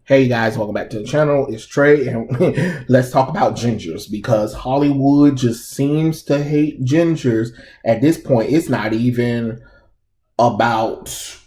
Hey guys, welcome back to the channel. It's Trey, and let's talk about gingers because Hollywood just seems to hate gingers. At this point, it's not even about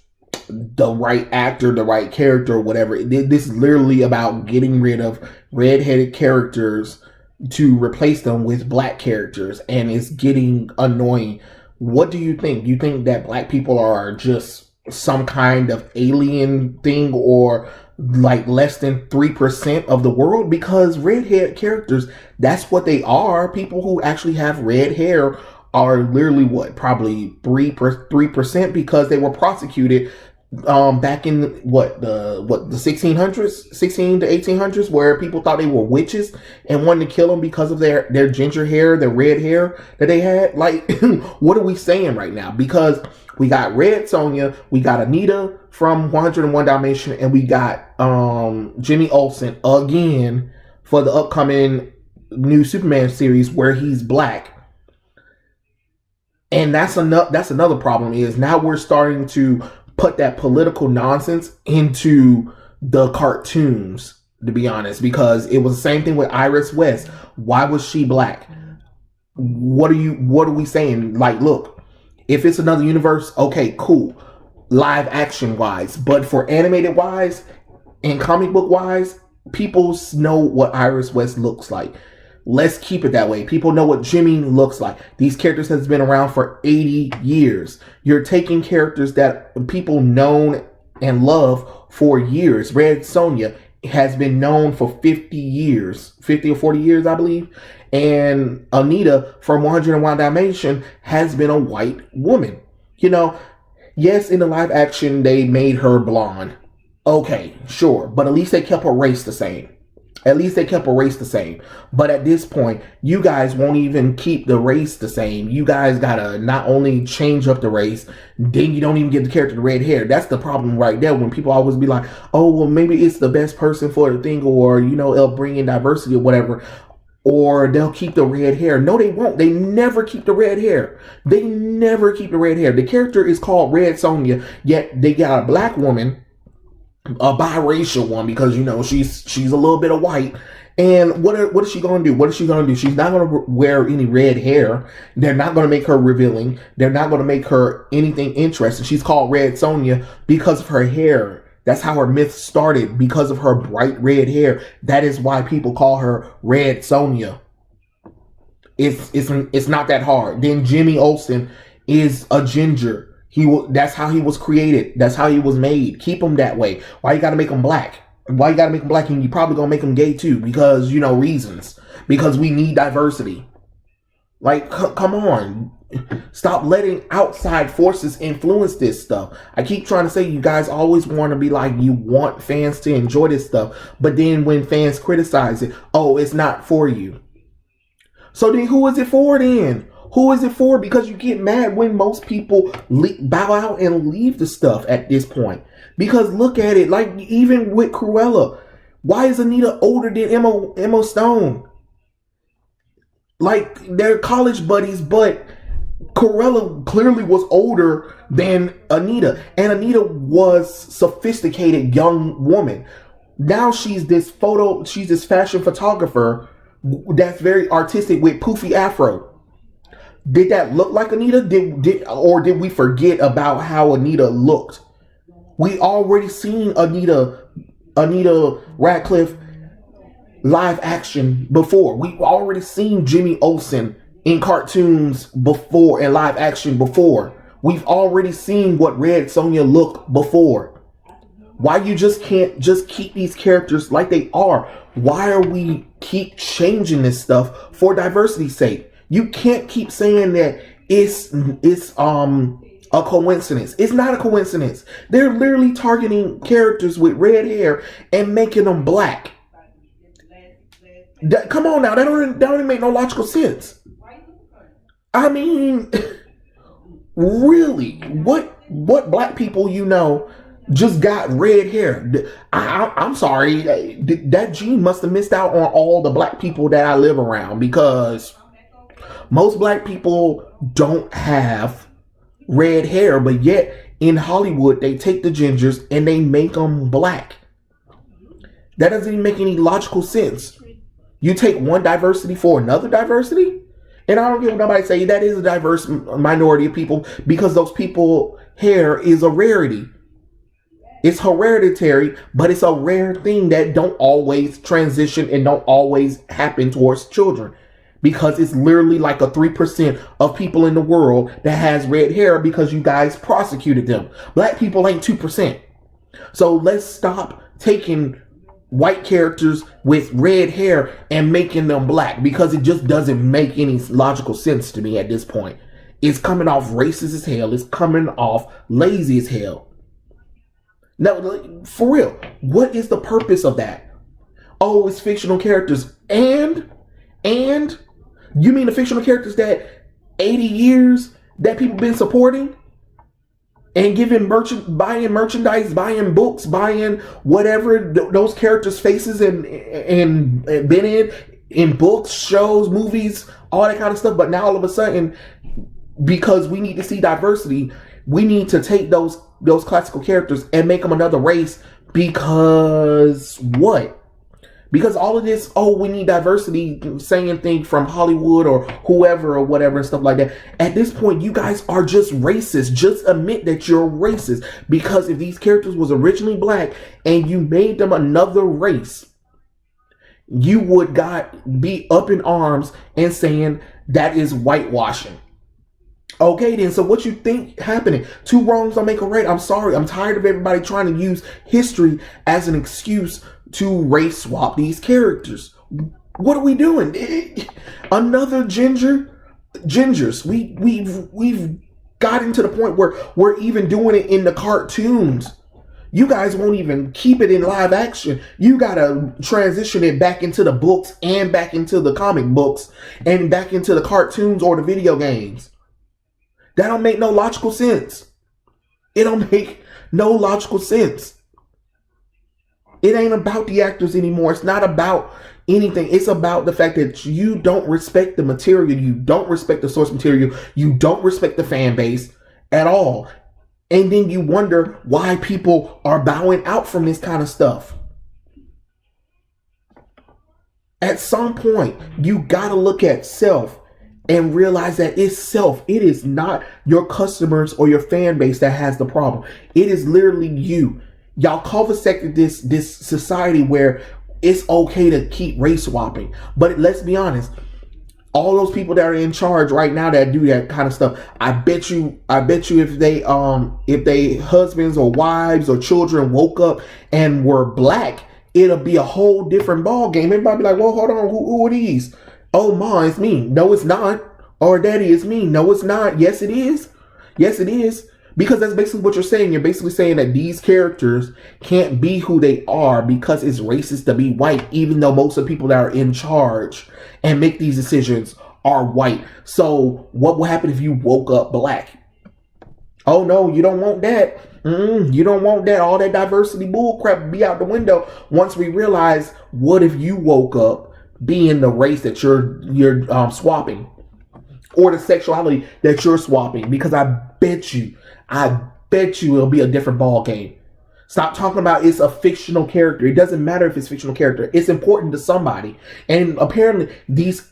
the right actor, the right character, or whatever. This is literally about getting rid of redheaded characters to replace them with black characters, and it's getting annoying. What do you think? Do you think that black people are just some kind of alien thing, or like less than 3% of the world? Because red-haired characters, that's what they are. People who actually have red hair are literally what, probably 3%, because they were prosecuted back in the 1600s, 16 to 1800s, where people thought they were witches and wanted to kill them because of their ginger hair, their red hair that they had. Like, what are we saying right now? Because we got Red Sonja, we got Anita from 101 Dalmatian, and we got Jimmy Olsen again for the upcoming new Superman series where he's black. And that's another problem, is now we're starting to put that political nonsense into the cartoons, to be honest, because it was the same thing with Iris West. Why was she black? What are we saying? Like, look, if it's another universe, okay, cool, live action wise, but for animated wise and comic book wise, people know what Iris West looks like. Let's keep it that way. People know what Jimmy looks like. These characters has been around for 80 years. You're taking characters that people known and love for years. Red Sonja has been known for 50 years, 50 or 40 years, I believe. And Anita from 101 Dalmatian has been a white woman. You know, yes, in the live action, they made her blonde. Okay, sure. But at least they kept her race the same. At least they kept a race the same. But at this point, you guys won't even keep the race the same. You guys gotta not only change up the race, then you don't even give the character the red hair. That's the problem right there, when people always be like, oh, well, maybe it's the best person for the thing, or, you know, it'll bring in diversity or whatever, or they'll keep the red hair. No, they won't. They never keep the red hair. They never keep the red hair. The character is called Red Sonja, yet they got a black woman, a biracial one, because, you know, she's a little bit of white. And what is she going to do? What is she going to do? She's not going to wear any red hair. They're not going to make her revealing. They're not going to make her anything interesting. She's called Red Sonja because of her hair. That's how her myth started, because of her bright red hair. That is why people call her Red Sonja. It's not that hard. Then Jimmy Olsen is a ginger. That's how he was created. That's how he was made. Keep him that way. Why you gotta make him black? Why you gotta make him black? And you probably gonna make him gay too, because, you know, reasons. Because we need diversity. Like, come on. Stop letting outside forces influence this stuff. I keep trying to say, you guys always want to be like, you want fans to enjoy this stuff. But then when fans criticize it, oh, it's not for you. So then who is it for then? Who is it for? Because you get mad when most people bow out and leave the stuff at this point. Because look at it, like even with Cruella, why is Anita older than Emma Stone? Like, they're college buddies, but Cruella clearly was older than Anita. And Anita was sophisticated young woman. Now she's this fashion photographer that's very artistic with poofy afro. Did that look like Anita? Or did we forget about how Anita looked? We already seen Anita Radcliffe live action before. We've already seen Jimmy Olsen in cartoons before, and live action before. We've already seen what Red Sonja looked before. Why you just can't just keep these characters like they are? Why are we keep changing this stuff for diversity's sake? You can't keep saying that it's a coincidence. It's not a coincidence. They're literally targeting characters with red hair and making them black. Come on now, that don't make no logical sense. I mean, really, what black people you know just got red hair? I'm sorry, that gene must have missed out on all the black people that I live around, because most black people don't have red hair, but yet in Hollywood they take the gingers and they make them black. That doesn't even make any logical sense. You take one diversity for another diversity? And I don't give nobody say that is a diverse minority of people, because those people hair is a rarity. It's hereditary, but it's a rare thing that don't always transition and don't always happen towards children, because it's literally like a 3% of people in the world that has red hair because you guys prosecuted them. Black people ain't 2%. So let's stop taking white characters with red hair and making them black, because it just doesn't make any logical sense to me at this point. It's coming off racist as hell. It's coming off lazy as hell. Now, for real, what is the purpose of that? Oh, it's fictional characters. And you mean the fictional characters that 80 years that people been supporting and giving buying merchandise, buying books, buying whatever those characters' faces and been in books, shows, movies, all that kind of stuff. But now all of a sudden, because we need to see diversity, we need to take those classical characters and make them another race, because what? Because all of this, oh, we need diversity, saying things from Hollywood or whoever or whatever and stuff like that. At this point, you guys are just racist. Just admit that you're racist. Because if these characters was originally black and you made them another race, you would be up in arms and saying that is whitewashing. Okay, then, so what you think happening? Two wrongs don't make a right. I'm sorry. I'm tired of everybody trying to use history as an excuse to race swap these characters. What are we doing? Another gingers. We've gotten to the point where we're even doing it in the cartoons. You guys won't even keep it in live action. You gotta transition it back into the books and back into the comic books and back into the cartoons or the video games. That don't make no logical sense. It don't make no logical sense. It ain't about the actors anymore. It's not about anything. It's about the fact that you don't respect the material. You don't respect the source material. You don't respect the fan base at all. And then you wonder why people are bowing out from this kind of stuff. At some point, you gotta look at self and realize that it's self. It is not your customers or your fan base that has the problem. It is literally you. Y'all cul-de-sac this society where it's okay to keep race swapping. But let's be honest, all those people that are in charge right now that do that kind of stuff, I bet you if they husbands or wives or children woke up and were black, it'll be a whole different ball game. Everybody be like, well, hold on, who are these? Oh, ma, it's me. No, it's not. Or daddy, it's me. No, it's not. Yes, it is. Yes, it is. Because that's basically what you're saying. You're basically saying that these characters can't be who they are because it's racist to be white, even though most of the people that are in charge and make these decisions are white. So what will happen if you woke up black? Oh, no, you don't want that. You don't want that. All that diversity bull crap be out the window once we realize, what if you woke up being the race that you're swapping, or the sexuality that you're swapping? Because I bet you it'll be a different ball game. Stop talking about it's a fictional character. It doesn't matter if it's a fictional character. It's important to somebody. And apparently this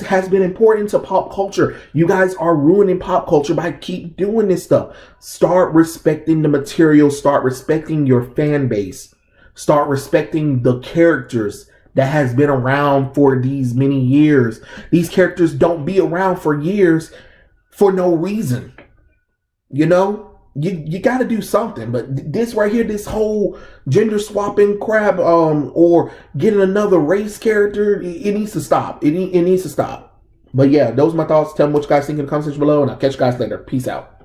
has been important to pop culture. You guys are ruining pop culture by keep doing this stuff. Start respecting the material. Start respecting your fan base. Start respecting the characters that has been around for these many years. These characters don't be around for years for no reason. You know, you got to do something. But this right here, this whole gender swapping crap, or getting another race character, it needs to stop. It needs to stop. But yeah, those are my thoughts. Tell me what you guys think in the comment section below, and I'll catch you guys later. Peace out.